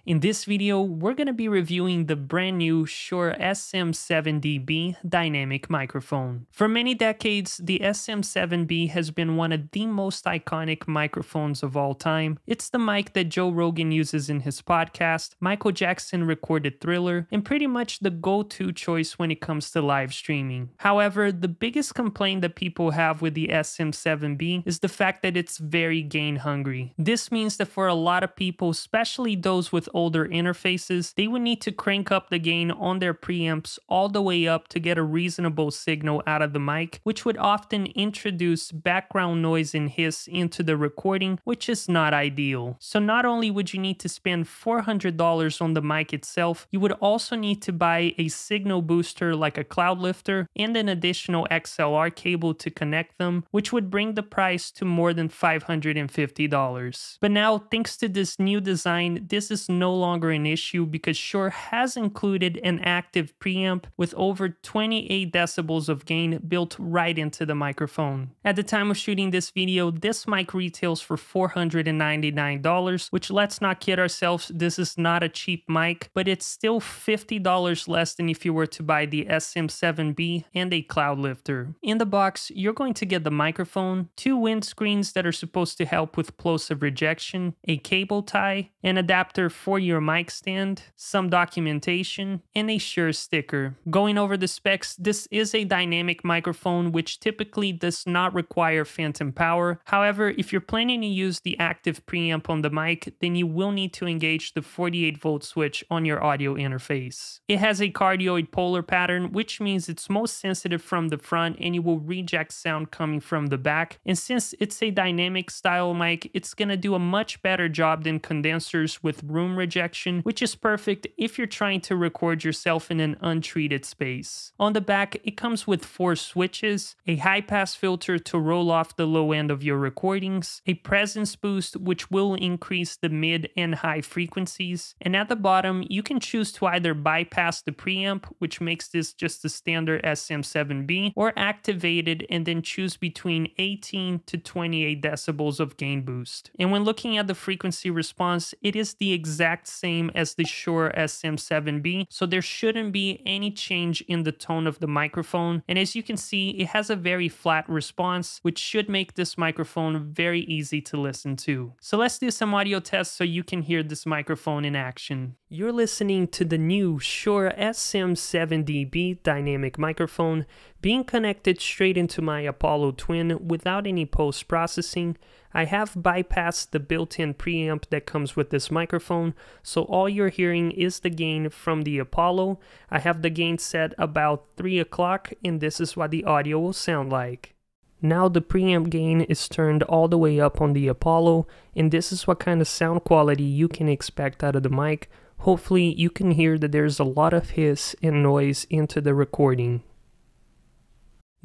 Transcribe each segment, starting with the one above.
In this video, we're going to be reviewing the brand new Shure SM7DB dynamic microphone. For many decades, the SM7B has been one of the most iconic microphones of all time. It's the mic that Joe Rogan uses in his podcast, Michael Jackson recorded Thriller, and pretty much the go-to choice when it comes to live streaming. However, the biggest complaint that people have with the SM7B is the fact that it's very gain hungry. This means that for a lot of people, especially those with older interfaces, they would need to crank up the gain on their preamps all the way up to get a reasonable signal out of the mic, which would often introduce background noise and hiss into the recording, which is not ideal. So not only would you need to spend $400 on the mic itself, you would also need to buy a signal booster like a cloud lifter and an additional XLR cable to connect them, which would bring the price to more than $550. But now, thanks to this new design, this is no longer an issue because Shure has included an active preamp with over 28 decibels of gain built right into the microphone. At the time of shooting this video, this mic retails for $499, which, let's not kid ourselves, this is not a cheap mic, but it's still $50 less than if you were to buy the SM7B and a cloud lifter. In the box, you're going to get the microphone, two windscreens that are supposed to help with plosive rejection, a cable tie, an adapter for your mic stand, some documentation, and a Shure sticker. Going over the specs, this is a dynamic microphone which typically does not require phantom power. However, if you're planning to use the active preamp on the mic, then you will need to engage the 48-volt switch on your audio interface. It has a cardioid polar pattern, which means it's most sensitive from the front and you will reject sound coming from the back. And since it's a dynamic style mic, it's gonna do a much better job than condensers with room rejection, which is perfect if you're trying to record yourself in an untreated space. On the back, it comes with 4 switches, a high-pass filter to roll off the low end of your recordings, a presence boost which will increase the mid and high frequencies, and at the bottom, you can choose to either bypass the preamp, which makes this just the standard SM7B, or activate it and then choose between 18 to 28 decibels of gain boost. And when looking at the frequency response, it is the exact same as the Shure SM7B, so there shouldn't be any change in the tone of the microphone. And as you can see, it has a very flat response, which should make this microphone very easy to listen to. So let's do some audio tests so you can hear this microphone in action. You're listening to the new Shure SM7DB dynamic microphone being connected straight into my Apollo Twin without any post-processing. I have bypassed the built-in preamp that comes with this microphone, so all you're hearing is the gain from the Apollo. I have the gain set about 3 o'clock, and this is what the audio will sound like. Now the preamp gain is turned all the way up on the Apollo, and this is what kind of sound quality you can expect out of the mic. Hopefully you can hear that there's a lot of hiss and noise into the recording.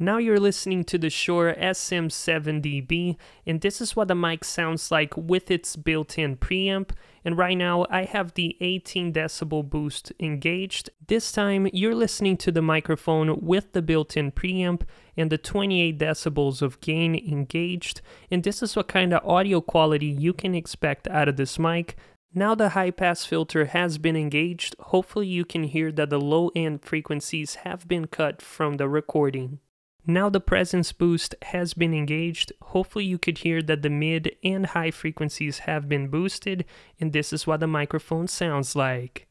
Now you're listening to the Shure SM7DB, and this is what the mic sounds like with its built-in preamp. And right now I have the 18 decibel boost engaged. This time you're listening to the microphone with the built-in preamp and the 28 decibels of gain engaged. And this is what kind of audio quality you can expect out of this mic. Now the high-pass filter has been engaged. Hopefully you can hear that the low-end frequencies have been cut from the recording. Now the presence boost has been engaged. Hopefully you could hear that the mid and high frequencies have been boosted, and this is what the microphone sounds like.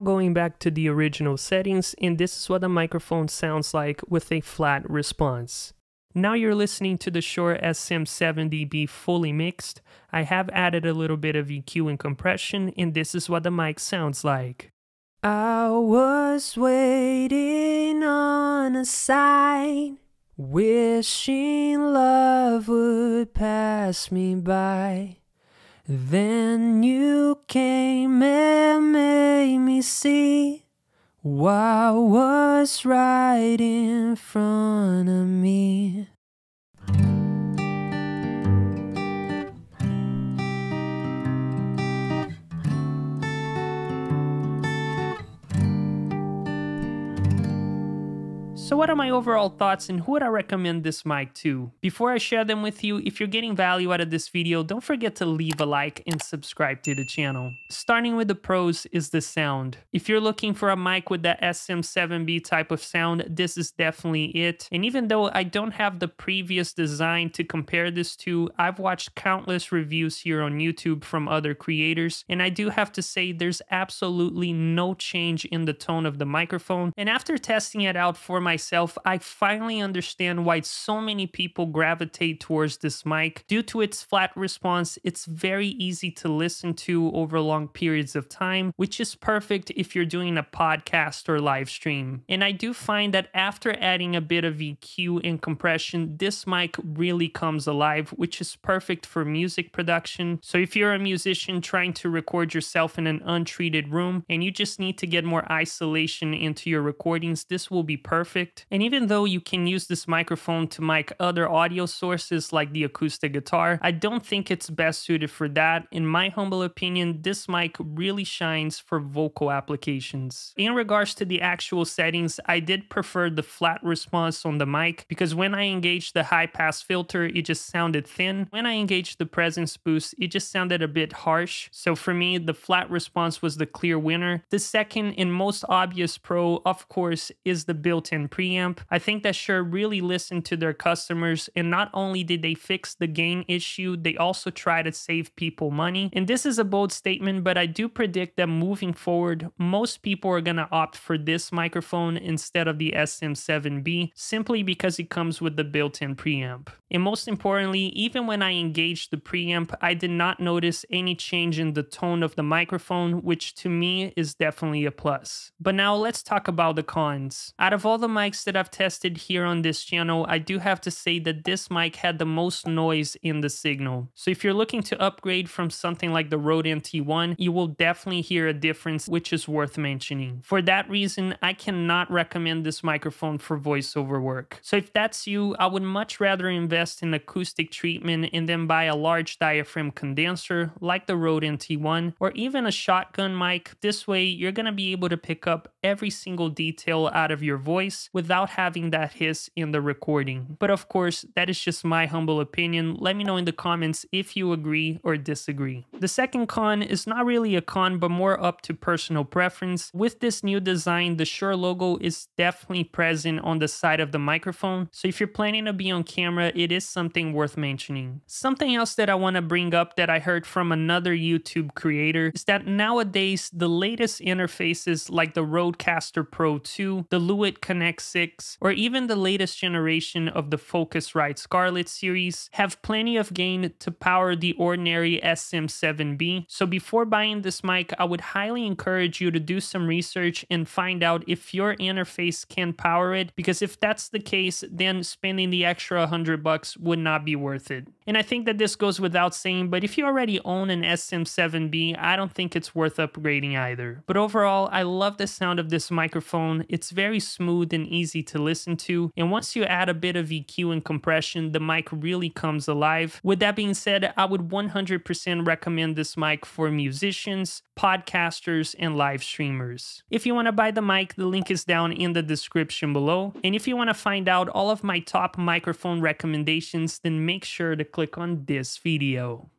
Going back to the original settings, and this is what the microphone sounds like with a flat response. Now you're listening to the Shure SM7DB fully mixed. I have added a little bit of EQ and compression, and this is what the mic sounds like. I was waiting on a sign, wishing love would pass me by. Then you came and made me see what was right in front of me. So what are my overall thoughts and who would I recommend this mic to? Before I share them with you, if you're getting value out of this video, don't forget to leave a like and subscribe to the channel. Starting with the pros is the sound. If you're looking for a mic with the SM7B type of sound, this is definitely it. And even though I don't have the previous design to compare this to, I've watched countless reviews here on YouTube from other creators, and I do have to say there's absolutely no change in the tone of the microphone. And after testing it out for myself, I finally understand why so many people gravitate towards this mic. Due to its flat response, it's very easy to listen to over long periods of time, which is perfect if you're doing a podcast or live stream. And I do find that after adding a bit of EQ and compression, this mic really comes alive, which is perfect for music production. So if you're a musician trying to record yourself in an untreated room and you just need to get more isolation into your recordings, this will be perfect. And even though you can use this microphone to mic other audio sources like the acoustic guitar, I don't think it's best suited for that. In my humble opinion, this mic really shines for vocal applications. In regards to the actual settings, I did prefer the flat response on the mic because when I engaged the high pass filter, it just sounded thin. When I engaged the presence boost, it just sounded a bit harsh. So for me, the flat response was the clear winner. The second and most obvious pro, of course, is the built-in preamp. I think that Shure really listened to their customers, and not only did they fix the gain issue, they also try to save people money. And this is a bold statement, but I do predict that moving forward, most people are gonna opt for this microphone instead of the SM7B, simply because it comes with the built-in preamp. And most importantly, even when I engaged the preamp, I did not notice any change in the tone of the microphone, which to me is definitely a plus. But now let's talk about the cons. Out of all the mics that I've tested here on this channel, I do have to say that this mic had the most noise in the signal. So if you're looking to upgrade from something like the Rode NT1, you will definitely hear a difference, which is worth mentioning. For that reason, I cannot recommend this microphone for voiceover work. So if that's you, I would much rather invest in acoustic treatment and then buy a large diaphragm condenser like the Rode NT1 or even a shotgun mic. This way, you're gonna be able to pick up every single detail out of your voice without having that hiss in the recording. But of course, that is just my humble opinion. Let me know in the comments if you agree or disagree. The second con is not really a con, but more up to personal preference. With this new design, the Shure logo is definitely present on the side of the microphone. So if you're planning to be on camera, it is something worth mentioning. Something else that I want to bring up that I heard from another YouTube creator is that nowadays, the latest interfaces like the Rodecaster Pro 2, the Lewitt Connect 6, or even the latest generation of the Focusrite Scarlett series have plenty of gain to power the ordinary SM7B. So before buying this mic, I would highly encourage you to do some research and find out if your interface can power it, because if that's the case, then spending the extra $100 would not be worth it. And I think that this goes without saying, but if you already own an SM7B, I don't think it's worth upgrading either. But overall, I love the sound of this microphone. It's very smooth and easy to listen to, and once you add a bit of EQ and compression, the mic really comes alive. With that being said, I would 100% recommend this mic for musicians, podcasters, and live streamers. If you want to buy the mic, the link is down in the description below. And if you want to find out all of my top microphone recommendations, then make sure to click on this video.